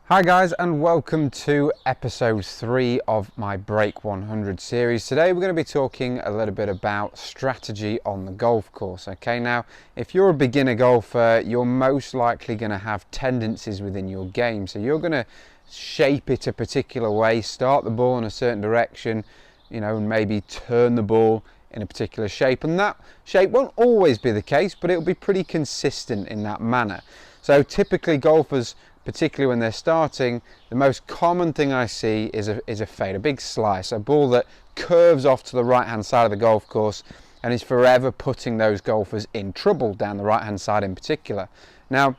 Hi guys, and welcome to episode 3 of my Break 100 series. Today we're going to be talking a little bit about strategy on the golf course. Okay, now if you're a beginner golfer, you're most likely going to have tendencies within your game. So you're going to shape it a particular way, start the ball in a certain direction, and maybe turn the ball in a particular shape. And that shape won't always be the case, but it'll be pretty consistent in that manner. So typically golfers, particularly when they're starting, the most common thing I see is a fade, a big slice, a ball that curves off to the right hand side of the golf course and is forever putting those golfers in trouble down the right hand side in particular. Now,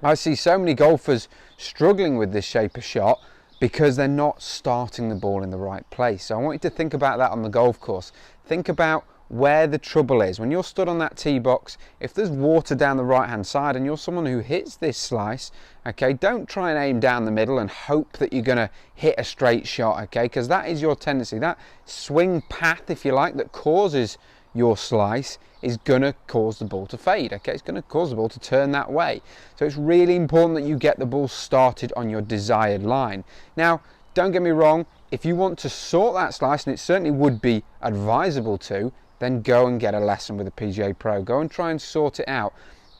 I see so many golfers struggling with this shape of shot because they're not starting the ball in the right place. So I want you to think about that on the golf course. Think about where the trouble is. When you're stood on that tee box, if there's water down the right hand side and you're someone who hits this slice, okay, don't try and aim down the middle and hope that you're going to hit a straight shot, okay, because that is your tendency. That swing path, if you like, that causes your slice is going to cause the ball to fade, okay, it's going to cause the ball to turn that way. So it's really important that you get the ball started on your desired line. Now, don't get me wrong, if you want to sort that slice, and it certainly would be advisable to, then go and get a lesson with a PGA Pro. Go and try and sort it out.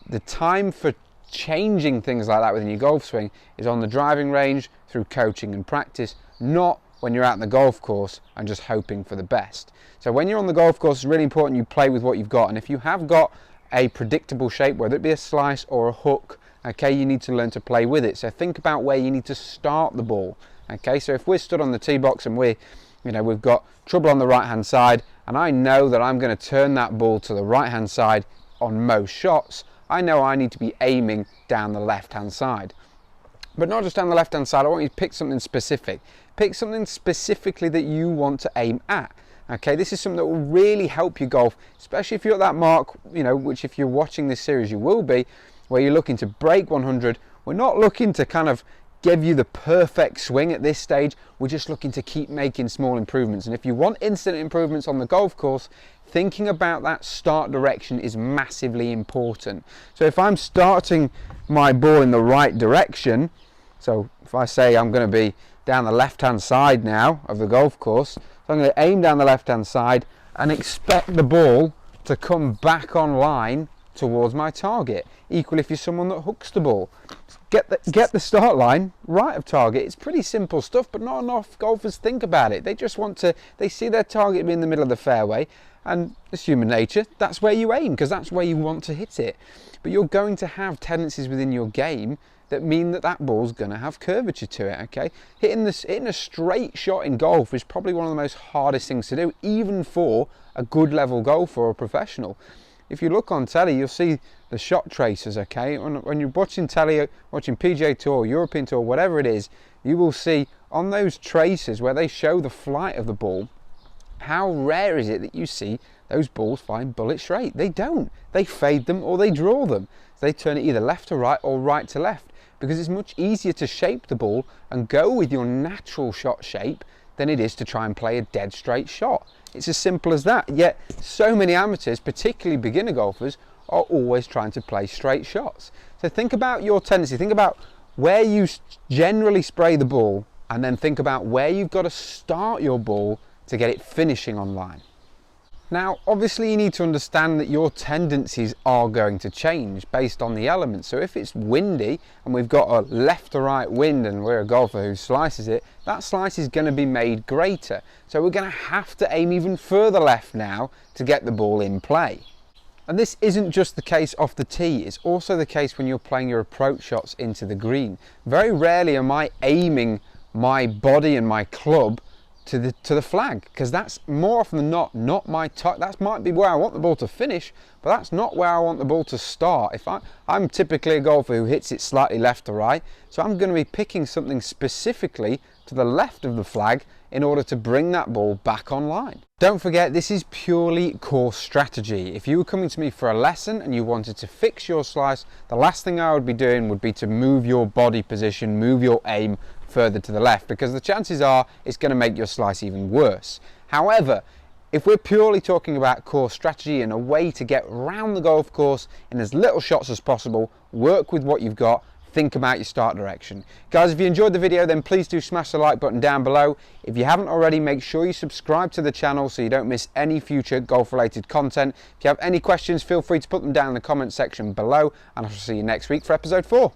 The time for changing things like that within your golf swing is on the driving range through coaching and practice, not when you're out on the golf course and just hoping for the best. So when you're on the golf course, it's really important you play with what you've got. And if you have got a predictable shape, whether it be a slice or a hook, okay, you need to learn to play with it. So think about where you need to start the ball. Okay, so if we're stood on the tee box and we've got trouble on the right hand side, and I know that I'm going to turn that ball to the right hand side on most shots, I know I need to be aiming down the left hand side. But not just down the left hand side, I want you to pick something specific. Pick something specifically that you want to aim at. Okay, this is something that will really help you golf, especially if you're at that mark, which if you're watching this series you will be, where you're looking to break 100. We're not looking to kind of give you the perfect swing at this stage. We're just looking to keep making small improvements. And if you want instant improvements on the golf course, thinking about that start direction is massively important. So if I'm starting my ball in the right direction, so if I say I'm going to be down the left hand side now of the golf course, so I'm going to aim down the left hand side and expect the ball to come back on line towards my target. Equally, if you're someone that hooks the ball, get the start line right of target. It's pretty simple stuff, but not enough golfers think about it. They see their target in the middle of the fairway, and it's human nature, that's where you aim because that's where you want to hit it. But you're going to have tendencies within your game that mean that ball's going to have curvature to it, okay? Hitting a straight shot in golf is probably one of the most hardest things to do, even for a good level golfer or a professional. If you look on telly, you'll see the shot tracers, okay? When you're watching telly, watching PGA Tour, European Tour, whatever it is, you will see on those tracers where they show the flight of the ball, how rare is it that you see those balls flying bullet straight? They don't. They fade them or they draw them. They turn it either left to right or right to left because it's much easier to shape the ball and go with your natural shot shape than it is to try and play a dead straight shot. It's as simple as that. Yet so many amateurs, particularly beginner golfers, are always trying to play straight shots. So think about your tendency. Think about where you generally spray the ball, and then think about where you've got to start your ball to get it finishing on line. Now, obviously you need to understand that your tendencies are going to change based on the elements. So if it's windy and we've got a left to right wind and we're a golfer who slices it, that slice is going to be made greater. So we're going to have to aim even further left now to get the ball in play. And this isn't just the case off the tee, it's also the case when you're playing your approach shots into the green. Very rarely am I aiming my body and my club to the flag, because that's more often than not my target. That might be where I want the ball to finish, but that's not where I want the ball to start. If I'm typically a golfer who hits it slightly left to right, so I'm going to be picking something specifically to the left of the flag in order to bring that ball back online. Don't forget, this is purely course strategy. If you were coming to me for a lesson and you wanted to fix your slice, the last thing I would be doing would be to move your body position, move your aim further to the left, because the chances are it's going to make your slice even worse. However, if we're purely talking about course strategy and a way to get around the golf course in as little shots as possible, work with what you've got, think about your start direction. Guys, if you enjoyed the video, then please do smash the like button down below. If you haven't already, make sure you subscribe to the channel so you don't miss any future golf related content. If you have any questions, feel free to put them down in the comment section below, and I shall see you next week for episode 4.